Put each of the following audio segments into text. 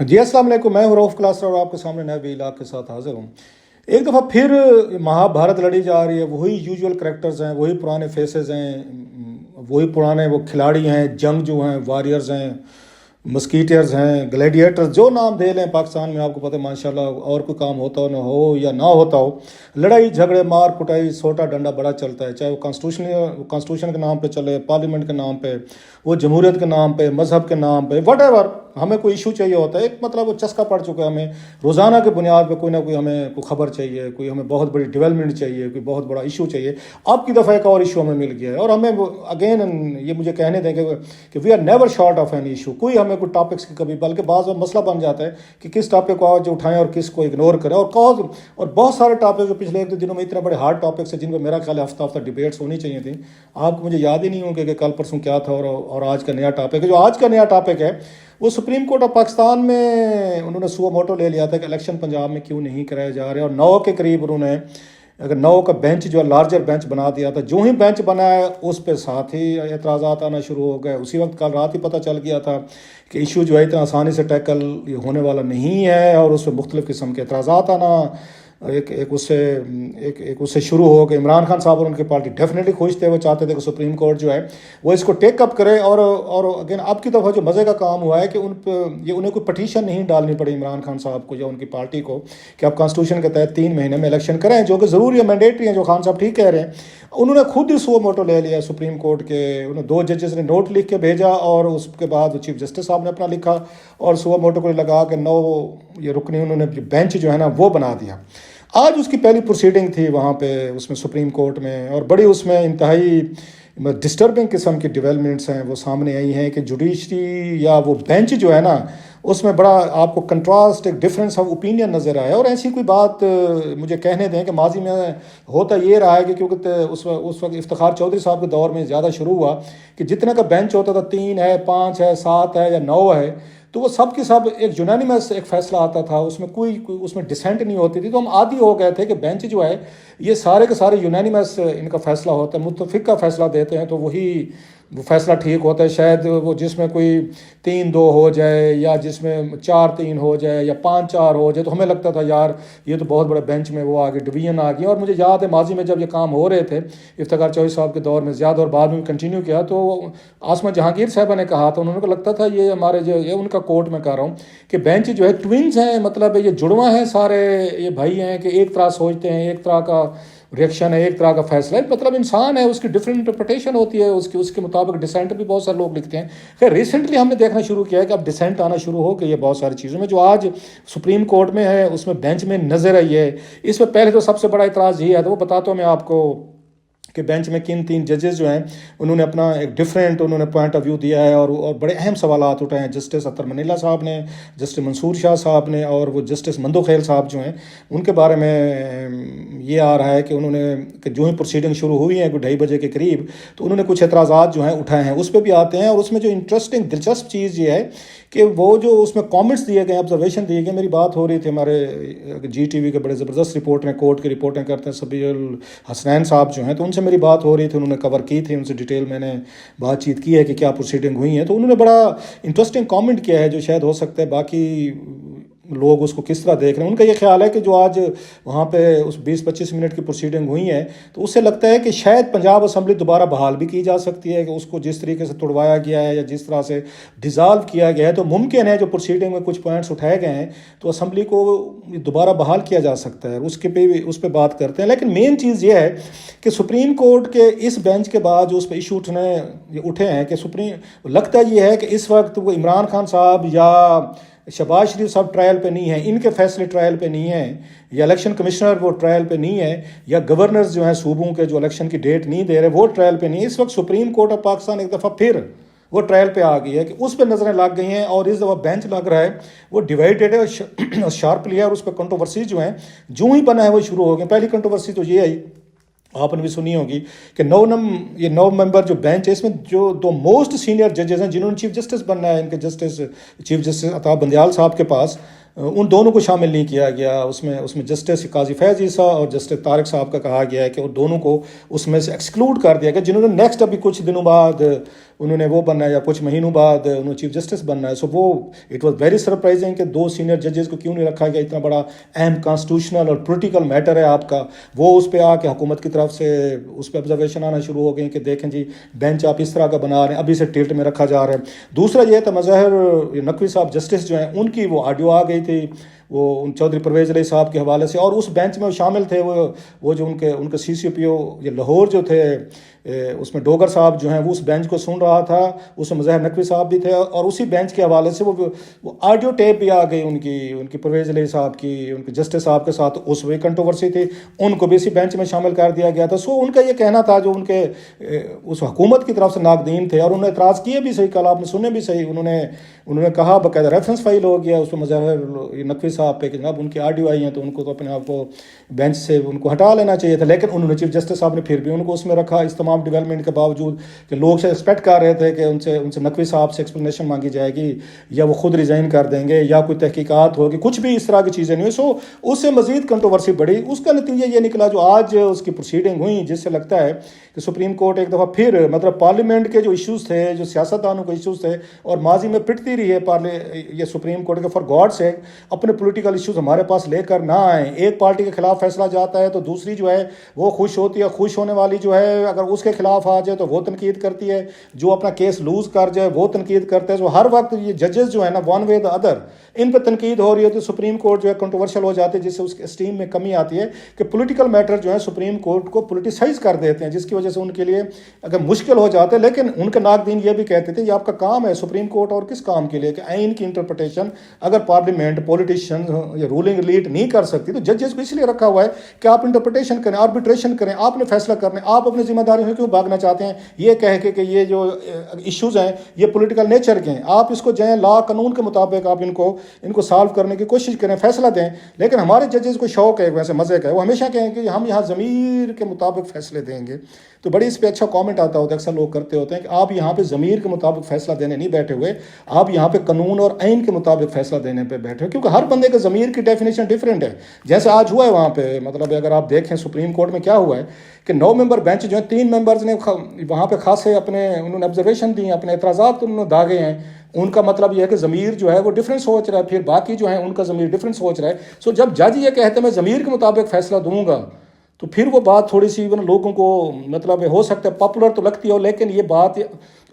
جی السلام علیکم، میں ہوں رؤف کلاسر اور آپ کے سامنے نئے ویلاگ کے ساتھ حاضر ہوں۔ ایک دفعہ پھر مہابھارت لڑی جا رہی ہے، وہی یوزول کریکٹرز ہیں، وہی پرانے فیسز ہیں، وہی پرانے وہ کھلاڑی ہیں، جنگجو ہیں، واریئرز ہیں، مسکیٹرز ہیں، گلیڈیٹرز، جو نام دے لیں پاکستان میں۔ آپ کو پتہ ہے ماشاءاللہ، اور کوئی کام ہوتا ہو نہ ہو یا نہ ہوتا ہو، لڑائی جھگڑے مار کٹائی سوٹا ڈنڈا بڑا چلتا ہے، چاہے وہ کانسٹیٹیوشن کے نام پہ چلے، پارلیمنٹ کے نام پہ، وہ جمہوریت کے نام پہ، مذہب کے نام پہ، وٹ ایور۔ ہمیں کوئی ایشو چاہیے ہوتا ہے، ایک مطلب وہ چسکا پڑ چکا ہے ہمیں، روزانہ کے بنیاد پہ کوئی نہ کوئی ہمیں کوئی خبر چاہیے، کوئی ہمیں بہت بڑی ڈیولپمنٹ چاہیے، کوئی بہت بڑا ایشو چاہیے۔ اب کی دفعہ ایک اور ایشو ہمیں مل گیا ہے، اور ہمیں اگین یہ مجھے کہنے دیں کہ we are never short of an issue. کوئی ہمیں کوئی ٹاپکس کی کبھی، بلکہ بعض مسئلہ بن جاتا ہے کہ کس ٹاپک کو آج اٹھائیں اور کس کو اگنور کریں، اور بہت سارے ٹاپک جو پچھلے ایک دو دنوں میں اتنے بڑے ہارڈ ٹاپکس ہیں جن پہ میرا خیال ہے ہفتہ ہفتہ ڈیبیٹس ہونی چاہیے تھیں۔ آپ کو مجھے یاد ہی نہیں ہوں کہ کل پرسوں کیا تھا اور آج کا نیا ٹاپک ہے۔ جو آج کا نیا ٹاپک ہے وہ سپریم کورٹ آف پاکستان میں انہوں نے سو موٹو لے لیا تھا کہ الیکشن پنجاب میں کیوں نہیں کرائے جا رہے، اور 9 کے قریب انہوں نے اگر 9 کا بینچ جو ہے لارجر بینچ بنا دیا تھا۔ جو ہی بینچ بنا ہے اس پہ ساتھ ہی اعتراضات آنا شروع ہو گئے۔ اسی وقت کل رات ہی پتہ چل گیا تھا کہ ایشو جو ہے اتنا آسانی سے ٹیکل ہونے والا نہیں ہے، اور اس پہ مختلف قسم کے اعتراضات آنا ایک اس سے شروع ہو گئے۔ عمران خان صاحب اور ان کی پارٹی ڈیفینیٹلی خوش تھے، وہ چاہتے تھے کہ سپریم کورٹ جو ہے وہ اس کو ٹیک اپ کرے، اور اگین اب کی دفعہ جو مزے کا کام ہوا ہے کہ انہیں کوئی پٹیشن نہیں ڈالنی پڑی عمران خان صاحب کو یا ان کی پارٹی کو کہ آپ کانسٹیٹیوشن کے تحت 3 مہینے میں الیکشن کریں، جو کہ ضروری ہے، مینڈیٹری ہے، جو خان صاحب ٹھیک کہہ رہے ہیں۔ انہوں نے خود ہی سو موٹو لے لیا سپریم کورٹ کے، انہوں 2 ججز نے نوٹ لکھ کے بھیجا، اور اس کے بعد چیف جسٹس صاحب نے اپنا لکھا، اور سو موٹو کو لگا کے 9 یہ رکنی انہوں نے بینچ جو ہے نا وہ بنا دیا۔ آج اس کی پہلی پروسیڈنگ تھی وہاں پہ اس میں سپریم کورٹ میں، اور بڑی اس میں انتہائی ڈسٹربنگ قسم کی ڈیولپمنٹس ہیں وہ سامنے آئی ہیں کہ جوڈیشری یا وہ بینچ جو ہے نا اس میں بڑا آپ کو کنٹراسٹ، ایک ڈفرینس آف اوپینین نظر آیا۔ اور ایسی کوئی بات مجھے کہنے دیں کہ ماضی میں ہوتا یہ رہا ہے کہ کیونکہ اس وقت افتخار چودھری صاحب کے دور میں زیادہ شروع ہوا کہ جتنے کا بینچ ہوتا تھا، 3 ہے، 5 ہے، 7 ہے یا 9 ہے، تو وہ سب کے سب ایک یونانیمس ایک فیصلہ آتا تھا، اس میں کوئی اس میں ڈسینٹ نہیں ہوتی تھی۔ تو ہم عادی ہو گئے تھے کہ بینچ جو ہے یہ سارے کے سارے یونانیمس ان کا فیصلہ ہوتا ہے، متفق کا فیصلہ دیتے ہیں، تو وہی وہ فیصلہ ٹھیک ہوتا ہے۔ شاید وہ جس میں کوئی 3-2 ہو جائے، یا جس میں 4-3 ہو جائے، یا 5-4 ہو جائے، تو ہمیں لگتا تھا یار یہ تو بہت بڑے بینچ میں وہ آگے ڈویژن آ گئی۔ اور مجھے یاد ہے ماضی میں جب یہ کام ہو رہے تھے افتخار چودھری صاحب کے دور میں زیادہ، اور بعد میں کنٹینیو کیا، تو آسما جہانگیر صاحبہ نے کہا تھا، انہوں نے کو لگتا تھا یہ ہمارے جو یہ ان کا کوٹ میں کہہ رہا ہوں کہ بینچ جو ہے ٹوینز ہیں، مطلب یہ جڑواں ہیں سارے، یہ بھائی ہیں کہ ایک طرح سوچتے ہیں، ایک طرح کا ریئیکشن ہے، ایک طرح کا فیصلہ ہے، مطلب انسان ہے، اس کی ڈفرینٹ انٹرپریٹیشن ہوتی ہے، اس کے مطابق ڈسینٹ بھی بہت سارے لوگ لکھتے ہیں۔ خیر ریسنٹلی ہم نے دیکھنا شروع کیا ہے کہ اب ڈسینٹ آنا شروع ہو گئی ہے بہت ساری چیزوں میں، جو آج سپریم کورٹ میں ہے اس میں بینچ میں نظر آئی ہے۔ اس میں پہلے تو سب سے بڑا اعتراض یہ ہے، تو وہ بتاتا ہوں میں آپ کو کہ بینچ میں کن 3 ججز جو ہیں انہوں نے اپنا ایک ڈفرینٹ انہوں نے پوائنٹ آف ویو دیا ہے، اور بڑے اہم سوالات اٹھائے ہیں۔ جسٹس اطہر منیلا صاحب نے، جسٹس منصور شاہ صاحب نے، اور وہ جسٹس مندو خیل صاحب جو ہیں ان کے بارے میں یہ آ رہا ہے کہ انہوں نے کہ جو ہی پروسیڈنگ شروع ہوئی ہیں کوئی 2:30 بجے کے قریب، تو انہوں نے کچھ اعتراضات جو ہیں اٹھائے ہیں، اس پہ بھی آتے ہیں۔ اور اس میں جو انٹرسٹنگ دلچسپ چیز یہ ہے کہ وہ جو اس میں کامنٹس دیے گئے، آبزرویشن دیے گئے، میری بات ہو رہی تھی ہمارے جی ٹی وی کے بڑے زبردست رپورٹر ہیں، کورٹ کی رپورٹیں کرتے ہیں، سبیع الحسنین صاحب جو ہیں، تو ان سے میری بات ہو رہی تھی، انہوں نے کور کی تھی، ان سے ڈیٹیل میں نے بات چیت کی ہے کہ کیا پروسیڈنگ ہوئی ہیں، تو انہوں نے بڑا انٹرسٹنگ کامنٹ کیا ہے جو شاید ہو سکتا ہے باقی لوگ اس کو کس طرح دیکھ رہے ہیں۔ ان کا یہ خیال ہے کہ جو آج وہاں پہ اس 20-25 منٹ کی پروسیڈنگ ہوئی ہے، تو اس سے لگتا ہے کہ شاید پنجاب اسمبلی دوبارہ بحال بھی کی جا سکتی ہے، کہ اس کو جس طریقے سے توڑوایا گیا ہے یا جس طرح سے ڈیزالو کیا گیا ہے، تو ممکن ہے جو پروسیڈنگ میں کچھ پوائنٹس اٹھائے گئے ہیں تو اسمبلی کو دوبارہ بحال کیا جا سکتا ہے، اس پہ بات کرتے ہیں۔ لیکن مین چیز یہ ہے کہ سپریم کورٹ کے اس بینچ کے بعد جو اس پہ ایشو اٹھے ہیں کہ لگتا یہ ہے کہ اس وقت وہ عمران خان صاحب یا شہباز شریف صاحب ٹرائل پہ نہیں ہیں، ان کے فیصلے ٹرائل پہ نہیں ہیں، یا الیکشن کمشنر وہ ٹرائل پہ نہیں ہے، یا گورنرز جو ہیں صوبوں کے جو الیکشن کی ڈیٹ نہیں دے رہے وہ ٹرائل پہ نہیں ہے۔ اس وقت سپریم کورٹ آف پاکستان ایک دفعہ پھر وہ ٹرائل پہ آ گئی ہے کہ اس پہ نظریں لگ گئی ہیں، اور اس دفعہ بینچ لگ رہا ہے وہ ڈیوائیڈڈ ہے اور شارپلی ہے، اور اس پہ کنٹروورسی جو ہیں جو ہی بنا ہے وہ شروع ہو گئے۔ پہلی کنٹروورسی تو یہ آئی، آپ نے بھی سنی ہوگی کہ 9 ممبر جو بینچ ہے، اس میں جو 2 موسٹ سینئر ججز ہیں جنہوں نے چیف جسٹس بننا ہے، ان کے چیف جسٹس عطا بندیال صاحب کے پاس، ان دونوں کو شامل نہیں کیا گیا اس میں جسٹس قاضی فیض عیسیٰ اور جسٹس طارق صاحب کا کہا گیا ہے کہ وہ دونوں کو اس میں سے ایکسکلوڈ کر دیا گیا، جنہوں نے نیکسٹ ابھی کچھ دنوں بعد انہوں نے وہ بننا ہے یا کچھ مہینوں بعد انہوں نے چیف جسٹس بننا ہے. سو وہ اٹ واز ویری سرپرائزنگ کہ 2 سینئر ججز کو کیوں نہیں رکھا گیا. اتنا بڑا اہم کانسٹیٹیوشنل اور پولیٹیکل میٹر ہے آپ کا, وہ اس پہ آ کے حکومت کی طرف سے اس پہ آبزرویشن آنا شروع ہو گئی کہ دیکھیں جی بینچ آپ اس طرح کا بنا رہے ہیں, ابھی سے ٹلٹ میں رکھا جا رہا ہے. دوسرا یہ تھا مظاہر نقوی صاحب جسٹس جو ہیں ان کی وہ آڈیو آ گئی تھی وہ چودھری پرویز علی صاحب کے حوالے سے, اور اس بینچ میں وہ شامل تھے وہ جو ان کے سی سی پی او یہ لاہور جو تھے اس میں ڈوگر صاحب جو ہیں وہ اس بینچ کو سن رہا تھا, اس میں مظاہر نقوی صاحب بھی تھے, اور اسی بینچ کے حوالے سے وہ آڈیو ٹیپ بھی آ گئی ان کی پرویز علی صاحب کی, ان کے جسٹس صاحب کے ساتھ اس وہی کنٹروورسی تھی, ان کو بھی اسی بینچ میں شامل کر دیا گیا تھا. سو ان کا یہ کہنا تھا جو ان کے اس حکومت کی طرف سے ناقدین تھے, اور انہوں نے اعتراض کیے بھی صحیح, کل آپ نے سنے بھی صحیح, انہوں نے کہا باقاعدہ ریفرنس فائل ہو گیا اس پہ مظاہر نقوی صاحب پہ کہ جناب ان کی آڈیو آئی ہیں تو ان کو تو اپنے آپ کو بینچ سے ان کو ہٹا لینا چاہیے تھا, لیکن انہوں نے چیف جسٹس صاحب نے پھر بھی ان کو اس میں رکھا اس تمام ڈیولپمنٹ کے باوجود کہ لوگ سے ایکسپیکٹ کر رہے تھے کہ ان سے نقوی صاحب سے ایکسپلینیشن مانگی جائے گی یا وہ خود ریزائن کر دیں گے یا کوئی تحقیقات ہوگی, کچھ بھی اس طرح کی چیزیں نہیں ہوئی. سو اس سے مزید کنٹروورسی بڑھی. اس کا نتیجہ یہ نکلا جو آج اس کی پروسیڈنگ ہوئی, جس سے لگتا ہے کہ سپریم کورٹ ایک دفعہ پھر مطلب پارلیمنٹ کے جو ایشوز تھے, جو سیاستدانوں کے ایشوز تھے اور ماضی میں پٹتی رہی ہے یہ سپریم کورٹ کے, فار گاڈ سے اپنے پولیٹیکل ایشوز ہمارے پاس لے کر نہ آئیں. ایک پارٹی کے خلاف فیصلہ جاتا ہے تو دوسری جو ہے وہ خوش ہوتی ہے, خوش ہونے والی جو ہے اگر اس کے خلاف آ جائے تو وہ تنقید کرتی ہے, جو اپنا کیس لوز کر جائے وہ تنقید کرتے ہیں. ہر وقت یہ ججز جو ہے نا ون وے دا ادر, ان پہ تنقید ہو رہی ہوتی ہے. سپریم کورٹ جو ہے کنٹروورشل ہو جاتی ہے, جس سے اس کے اسٹیم میں کمی آتی ہے کہ پولیٹیکل میٹر جو ہے سپریم کورٹ کو پولیٹیسائز کر دیتے ہیں, جس کی وجہ سے ان کے لیے اگر مشکل ہو جاتے ہیں. لیکن ان کے ناقدین یہ بھی کہتے تھے یہ آپ کا کام ہے سپریم کورٹ, اور کس کام کے لیے کہ آئین کی انٹرپریٹیشن اگر پارلیمنٹ پولیٹیشین یا رولنگ لیڈ نہیں کر سکتی تو ججز کو اس لیے رکھا ہوا ہے کہ آپ انٹرپریٹیشن کریں, آربیٹریشن کریں, آپ نے فیصلہ کرنا ہے. آپ اپنی ذمہ داری سے کیوں بھاگنا چاہتے ہیں یہ کہہ کے کہ یہ جو ایشوز ہیں یہ پولیٹیکل نیچر کے ہیں, آپ اس کو جو ہے لا قانون کے مطابق آپ ان کو سالو کرنے کی کوشش کریں, فیصلہ دیں. لیکن ہمارے ججز کو شوق ہے ویسے مزے کا ہے, وہ ہمیشہ کہیں کہ ہم یہاں ضمیر کے مطابق فیصلے دیں گے. تو بڑی اس پہ اچھا کامنٹ آتا ہوتا ہے, اکثر لوگ کرتے ہوتے ہیں کہ آپ یہاں پہ ضمیر کے مطابق فیصلہ دینے نہیں بیٹھے ہوئے, آپ یہاں پہ قانون اور آئین کے مطابق فیصلہ دینے پہ بیٹھے ہوئے, کیونکہ ہر بندے کے ضمیر کی ڈیفینیشن ڈفرینٹ ہے. جیسے آج ہوا ہے وہاں پہ, مطلب اگر آپ دیکھیں سپریم کورٹ میں کیا ہوا ہے کہ 9 ممبر بینچ جو ہیں 3 ممبرز نے وہاں پہ خاصے انہوں نے آبزرویشن دی, اپنے اعتراضات انہوں نے داغے ہیں. ان کا مطلب یہ ہے کہ ضمیر جو ہے وہ ڈفرینٹ سوچ رہا ہے, پھر باقی جو ہیں ان کا ضمیر ڈفرینٹ سوچ رہا ہے. سو جب جج یہ کہتے ہیں میں ضمیر کے مطابق فیصلہ دوں گا تو پھر وہ بات تھوڑی سی لوگوں کو مطلب ہو سکتا ہے پاپولر تو لگتی ہو, لیکن یہ بات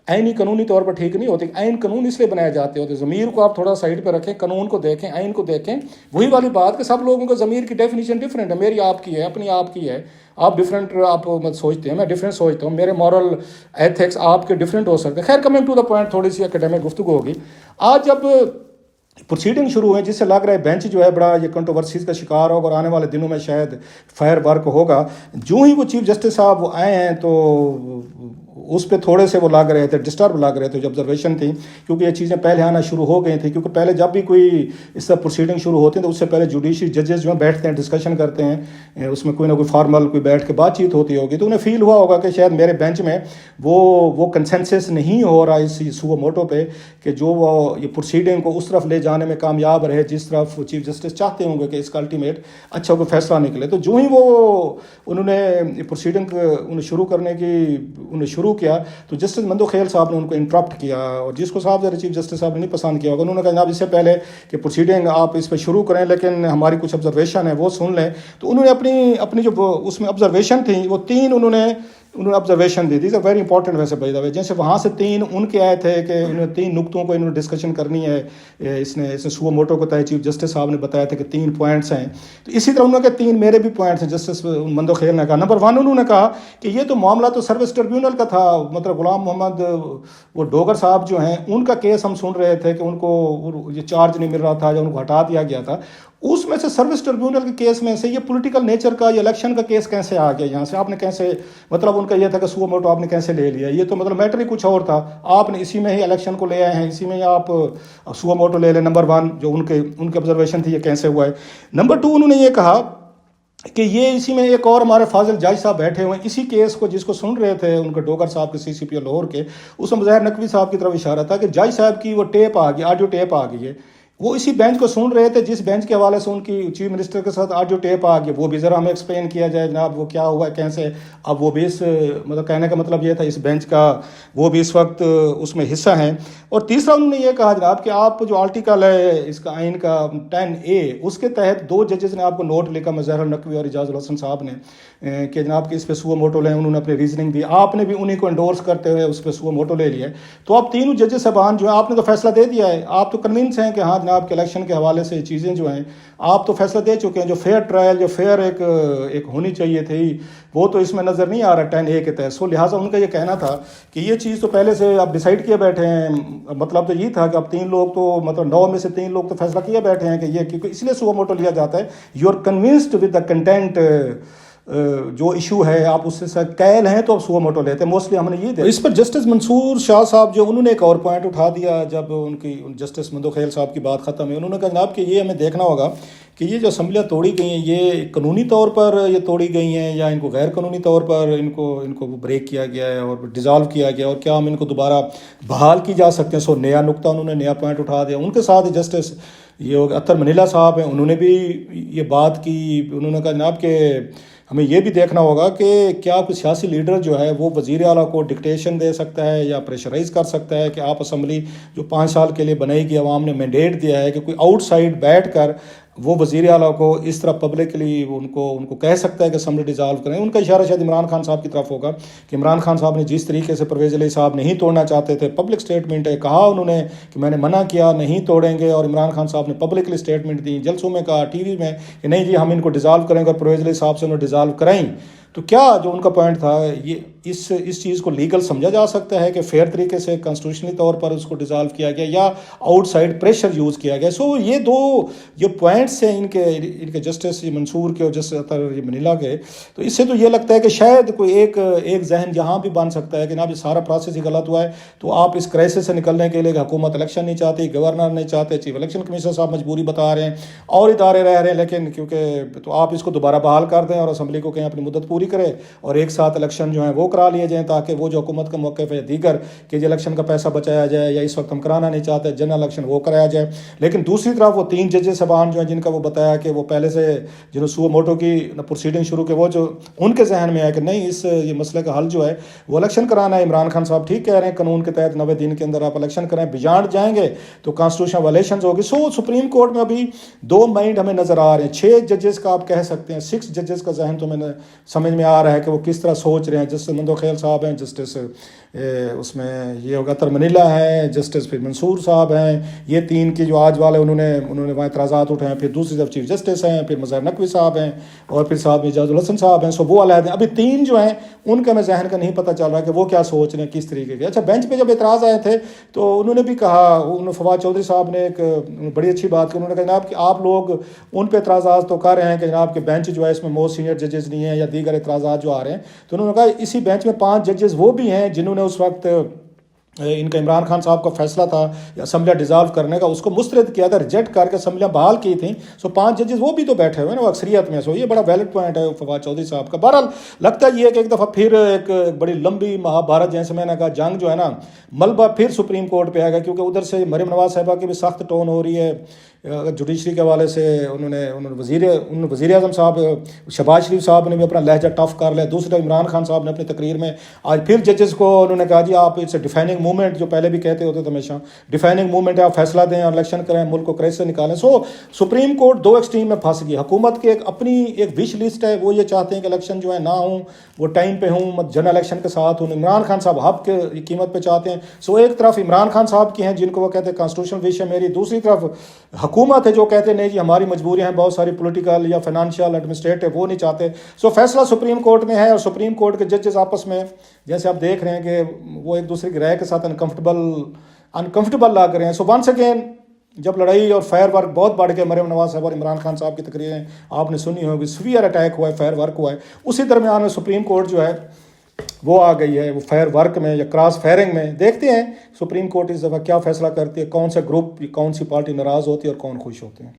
آئینی قانونی طور پر ٹھیک نہیں ہوتی. آئین قانون اس لیے بنائے جاتے ہوتے, ضمیر کو آپ تھوڑا سائڈ پہ رکھیں, قانون کو دیکھیں, آئین کو دیکھیں. وہی والی بات کہ سب لوگوں کا ضمیر کی ڈیفینیشن ڈفرینٹ ہے, میری آپ کی ہے, اپنی آپ کی ہے, آپ ڈفرینٹ آپ سوچتے ہیں, میں ڈفرینٹ سوچتا ہوں, میرے مورل ایتھکس آپ کے ڈفرینٹ ہو سکتے ہیں. خیر کمنگ ٹو دا پوائنٹ, تھوڑی سی اکیڈمک گفتگو ہوگی. آج جب پروسیڈنگ شروع ہوئے جس سے لگ رہا ہے بینچ جو ہے بڑا یہ کنٹروورسیز کا شکار ہوگا اور آنے والے دنوں میں شاید فائر ورک ہوگا, جو ہی وہ چیف جسٹس صاحب وہ آئے ہیں تو اس پہ تھوڑے سے وہ لگ رہے تھے, ڈسٹرب لگ رہے تھے جو آبزرویشن تھی, کیونکہ یہ چیزیں پہلے آنا شروع ہو گئی تھیں. کیونکہ پہلے جب بھی کوئی اس طرح پروسیڈنگ شروع ہوتی ہے تو اس سے پہلے جوڈیشری ججز جو ہیں بیٹھتے ہیں, ڈسکشن کرتے ہیں, اس میں کوئی نہ کوئی فارمل کوئی بیٹھ کے بات چیت ہوتی ہوگی. تو انہیں فیل ہوا ہوگا کہ شاید میرے بینچ میں وہ کنسنسس نہیں ہو رہا اس سو موٹو پہ کہ جو وہ یہ پروسیڈنگ کو اس طرف لے جانے میں کامیاب رہے جس طرف چیف جسٹس چاہتے ہوں گے کہ اس کا الٹیمیٹ اچھا کوئی فیصلہ نکلے. تو جو ہی انہوں نے پروسیڈنگ شروع کرنے کی انہیں شروع کیا تو جسٹس مندو خیل صاحب نے ان کو انٹرپٹ کیا, اور جس کو صاحب چیف جسٹس صاحب نے نہیں پسند کیا ہوگا. انہوں نے کہا جناب اس سے پہلے کہ پروسیڈنگ آپ اس پہ شروع کریں لیکن ہماری کچھ آبزرویشن ہے وہ سن لیں. تو انہوں نے اپنی جو اس میں آبزرویشن تھیں وہ 3 انہوں نے آبزرویشن دی. دیز آر ویری امپورٹنٹ ویسے بائی دا وے. جیسے وہاں سے 3 ان کے آئے تھے کہ انہوں نے 3 نقطوں کو انہوں نے ڈسکشن کرنی ہے. اس نے سو موٹو کو تھا, چیف جسٹس صاحب نے بتایا تھا کہ 3 پوائنٹس ہیں. تو اسی طرح انہوں نے کہا 3 میرے بھی پوائنٹس ہیں. جسٹس مندو خیل نے کہا نمبر 1 انہوں نے کہا کہ یہ تو معاملہ تو سروس ٹریبیونل کا تھا, مطلب غلام محمد وہ ڈوگر صاحب جو ہیں ان کا کیس ہم سن رہے تھے کہ ان کو یہ چارج نہیں مل رہا تھا یا ان کو ہٹا دیا گیا تھا. اس میں سے سروس ٹریبیونل کے کیس میں سے یہ پولیٹیکل نیچر کا یہ الیکشن کا کیس کیسے آ گیا یہاں سے, آپ نے کیسے مطلب ان کا یہ تھا کہ سو موٹو آپ نے کیسے لے لیا, یہ تو مطلب میٹر ہی کچھ اور تھا, آپ نے اسی میں ہی الیکشن کو لے آئے ہیں, اسی میں ہی آپ سو موٹو لے لیں. نمبر 1 جو ان کے آبزرویشن تھی یہ کیسے ہوا ہے. نمبر 2 انہوں نے یہ کہا کہ یہ اسی میں ایک اور ہمارے فاضل جج صاحب بیٹھے ہوئے ہیں اسی کیس کو جس کو سن رہے تھے ان کے ڈوگر صاحب کے سی سی پی او لاہور کے, اس میں مظاہر نقوی صاحب کی طرف اشارہ تھا کہ جج صاحب کی وہ ٹیپ آ گئی, آڈیو ٹیپ آ گئی ہے. وہ اسی بینچ کو سن رہے تھے جس بینچ کے حوالے سے ان کی چیف منسٹر کے ساتھ آڈیو ٹیپ آ گیا، وہ بھی ذرا ہمیں ایکسپلین کیا جائے جناب وہ کیا ہوا ہے کیسے. اب وہ بھی اس مطلب کہنے کا مطلب یہ تھا اس بینچ کا وہ بھی اس وقت اس میں حصہ ہیں. اور تیسرا انہوں نے یہ کہا جناب کہ آپ جو آرٹیکل ہے اس کا آئین کا 10A اس کے تحت 2 ججز نے آپ کو نوٹ لکھا، مظہر النقوی اور اعجاز الحسن صاحب نے، کہ جناب کہ اس پہ سو موٹو لیں. انہوں نے اپنی ریزننگ دی، آپ نے بھی انہیں کو انڈورس کرتے ہوئے اس پہ سو موٹو لے لیا ہے. تو آپ تینوں ججز صاحبان جو ہیں آپ نے تو فیصلہ دے دیا ہے، آپ تو کنونس ہیں کہ ہاں جناب کے الیکشن کے حوالے سے چیزیں جو ہیں آپ تو فیصلہ دے چکے ہیں. جو فیئر ٹرائل جو فیئر ایک ہونی چاہیے تھی وہ تو اس میں نظر نہیں آ رہا 10A کے تحت. سو لہٰذا ان کا یہ کہنا تھا کہ یہ چیز تو پہلے سے آپ ڈیسائیڈ کیے بیٹھے ہیں. مطلب تو یہ تھا کہ اب 3 لوگ تو مطلب 9 میں سے 3 لوگ تو فیصلہ کیے بیٹھے ہیں کہ یہ کیونکہ اس لیے سو موٹو لیا جاتا ہے you are convinced with the content جو ایشو ہے آپ اس سے قائل ہیں تو اب سو موٹو لیتے ہیں. موسٹلی ہم نے یہ اس پر جسٹس منصور شاہ صاحب جو انہوں نے ایک اور پوائنٹ اٹھا دیا جب ان کی جسٹس مندوخیل صاحب کی بات ختم ہوئی. انہوں نے کہا جناب کہ یہ ہمیں دیکھنا ہوگا کہ یہ جو اسمبلیاں توڑی گئی ہیں یہ قانونی طور پر یہ توڑی گئی ہیں یا ان کو غیر قانونی طور پر ان کو بریک کیا گیا ہے اور ڈیزالو کیا گیا اور کیا ہم ان کو دوبارہ بحال کی جا سکتے ہیں. سو نیا نقطہ انہوں نے نیا پوائنٹ اٹھا دیا. ان کے ساتھ جسٹس یہ اطہر منیلا صاحب ہیں انہوں نے بھی یہ بات کی. انہوں نے کہا جناب کہ ہمیں یہ بھی دیکھنا ہوگا کہ کیا کوئی سیاسی لیڈر جو ہے وہ وزیر اعلیٰ کو ڈکٹیشن دے سکتا ہے یا پریشرائز کر سکتا ہے کہ آپ اسمبلی جو 5 سال کے لیے بنائی گئی عوام نے مینڈیٹ دیا ہے کہ کوئی آؤٹ سائڈ بیٹھ کر وہ وزیر اعلیٰ کو اس طرح پبلکلی ان کو کہہ سکتا ہے کہ اسمبلی ڈیزالو کریں. ان کا اشارہ شاید عمران خان صاحب کی طرف ہوگا کہ عمران خان صاحب نے جس طریقے سے پرویز علیہ صاحب نہیں توڑنا چاہتے تھے پبلک سٹیٹمنٹ ہے کہا انہوں نے کہ میں نے منع کیا نہیں توڑیں گے اور عمران خان صاحب نے پبلکلی سٹیٹمنٹ دی جلسوں میں کہا ٹی وی میں کہ نہیں جی ہم ان کو ڈیزالو کریں گے اور پرویز علیہ صاحب سے انہوں نے ڈیزالو کرائیں. تو کیا جو ان کا پوائنٹ تھا یہ اس چیز کو لیگل سمجھا جا سکتا ہے کہ فیئر طریقے سے کنسٹیٹیوشنلی طور پر اس کو ڈیزالو کیا گیا یا آؤٹ سائڈ پریشر یوز کیا گیا. سو یہ 2 جو پوائنٹس ہیں ان کے جسٹس منصور کے اور جسٹس اطہر منیلا کے. تو اس سے تو یہ لگتا ہے کہ شاید کوئی ایک ذہن یہاں بھی بن سکتا ہے کہ جناب یہ سارا پروسیس ہی غلط ہوا ہے تو آپ اس کرائسس سے نکلنے کے لیے حکومت الیکشن نہیں چاہتی گورنر نہیں چاہتے چیف الیکشن کمیشنر صاحب مجبوری بتا رہے ہیں اور ادارے رہ رہے ہیں لیکن کیونکہ تو آپ اس کو دوبارہ بحال کر دیں اور اسمبلی کو کہیں اپنی مدت پوری کرے اور ایک ساتھ الیکشن جو ہیں وہ کرا لیے جائیں تاکہ وہ جو حکومت کا موقف ہے دیگر کہ جو الیکشن کا پیسہ بچایا جائے یا اس وقت ہم کرانا نہیں چاہتے جنرل الیکشن وہ کرایا جائے. لیکن دوسری طرف وہ 3 ججز صاحبان جو ہیں جن کا وہ بتایا کہ وہ پہلے سے جنہوں سو موٹو کی پروسیڈنگ شروع کے وہ جو ان کے ذہن میں ہے کہ نہیں یہ مسئلے کا حل جو ہے وہ الیکشن کرانا ہے. عمران خان صاحب ٹھیک کہہ رہے ہیں قانون کے تحت 90 دن کے اندر آپ الیکشن کریں بیانڈ جائیں گے تو کانسٹیٹیوشن وائلیشنز ہوگی. سو سپریم کورٹ میں ابھی 2 مائنڈ ہمیں نظر آ رہے ہیں. 6 ججز کا آپ کہہ سکتے ہیں 6 ججز کا ذہن تو میں نے سمجھ میں آ رہا ہے کہ وہ کس طرح سوچ رہے ہیں. جسٹس مندوخیل صاحب ہیں جسٹس اس میں یہ ہوگا اطہر منیلا ہیں جسٹس پھر منصور صاحب ہیں. یہ 3 کی جو آج والے انہوں نے وہاں اعتراضات اٹھائے. پھر دوسری طرف چیف جسٹس ہیں پھر مظہر نقوی صاحب ہیں اور پھر صاحب اعجاز الحسن صاحب ہیں. سو وہ علیحدہ ہیں. ابھی 3 جو ہیں ان کا میں ذہن کا نہیں پتہ چل رہا کہ وہ کیا سوچ رہے ہیں کس طریقے کے. اچھا بینچ پہ جب اعتراض آئے تھے تو انہوں نے بھی کہا فواد چودھری صاحب نے ایک بڑی اچھی بات کی. انہوں نے کہا جناب کہ آپ لوگ ان پہ اعتراضات تو کر رہے ہیں کہ جناب کہ بینچ جو ہے اس میں موسٹ سینئر ججز نہیں ہیں یا دیگر اعتراضات جو آ رہے ہیں. تو انہوں نے کہا اسی بینچ میں 5 ججز وہ بھی ہیں جنہوں نے اس وقت ان کا عمران خان صاحب کا فیصلہ تھا اسمبلیاں ڈیزالو کرنے کا اس کو مسترد کیا تھا ریجیکٹ کر کے اسمبلیاں بحال کی تھیں. سو 5 ججز وہ بھی تو بیٹھے ہوئے ہیں نا وہ اکثریت میں. سو یہ بڑا ویلڈ پوائنٹ ہے فواد چودھری صاحب کا. بہرحال لگتا یہ ہے کہ ایک دفعہ پھر ایک بڑی لمبی مہابھارت جیسے میں نے کہا جنگ جو ہے نا ملبہ پھر سپریم کورٹ پہ آئے گا کیونکہ ادھر سے مریم نواز صاحبہ کی بھی سخت ٹون ہو رہی ہے. جوڈیشری کے حوالے سے انہوں نے وزیر اعظم صاحب شہباز شریف صاحب نے بھی اپنا لہجہ ٹف کر لیا. دوسری طرف عمران خان صاحب نے اپنی تقریر میں آج پھر ججز کو انہوں نے کہا جی آپ اٹس اے ڈیفائننگ موومنٹ جو پہلے بھی کہتے ہوتے تھے ہمیشہ ڈیفائننگ موومنٹ ہے آپ فیصلہ دیں اور الیکشن کریں ملک کو کرائسس سے نکالیں. سو سپریم کورٹ 2 ایکسٹریم میں پھنس گئی. حکومت کی اپنی ایک وش لسٹ ہے وہ یہ چاہتے ہیں کہ الیکشن جو ہے نہ ہوں وہ ٹائم پہ ہوں جنرل الیکشن کے ساتھ ہوں. عمران خان صاحب حق کے قیمت پہ چاہتے ہیں. سو ایک طرف عمران خان صاحب کی ہیں جن کو وہ کہتے ہیں کانسٹیٹیوشنل وش ہے میری. دوسری طرف حکومت ہے جو کہتے ہیں نہیں جی ہماری مجبوریاں ہیں بہت ساری پولیٹیکل یا فائنانشیل ایڈمنسٹریٹو وہ نہیں چاہتے. سو فیصلہ سپریم کورٹ میں ہے اور سپریم کورٹ کے ججز آپس میں جیسے آپ دیکھ رہے ہیں کہ وہ ایک دوسرے کی رائے کے ساتھ انکمفرٹیبل لا کر رہے ہیں. سو ونس اگین جب لڑائی اور فائر ورک بہت بڑھ گیا مریم نواز صاحب اور عمران خان صاحب کی تقریریں آپ نے سنی ہوگی سیویئر اٹیک ہوا ہے فائر ورک ہوا ہے. اسی درمیان میں سپریم کورٹ جو ہے وہ آ گئی ہے وہ فائر ورک میں یا کراس فائرنگ میں. دیکھتے ہیں سپریم کورٹ اس دفعہ کیا فیصلہ کرتی ہے کون سا گروپ کون سی پارٹی ناراض ہوتی ہے اور کون خوش ہوتے ہیں.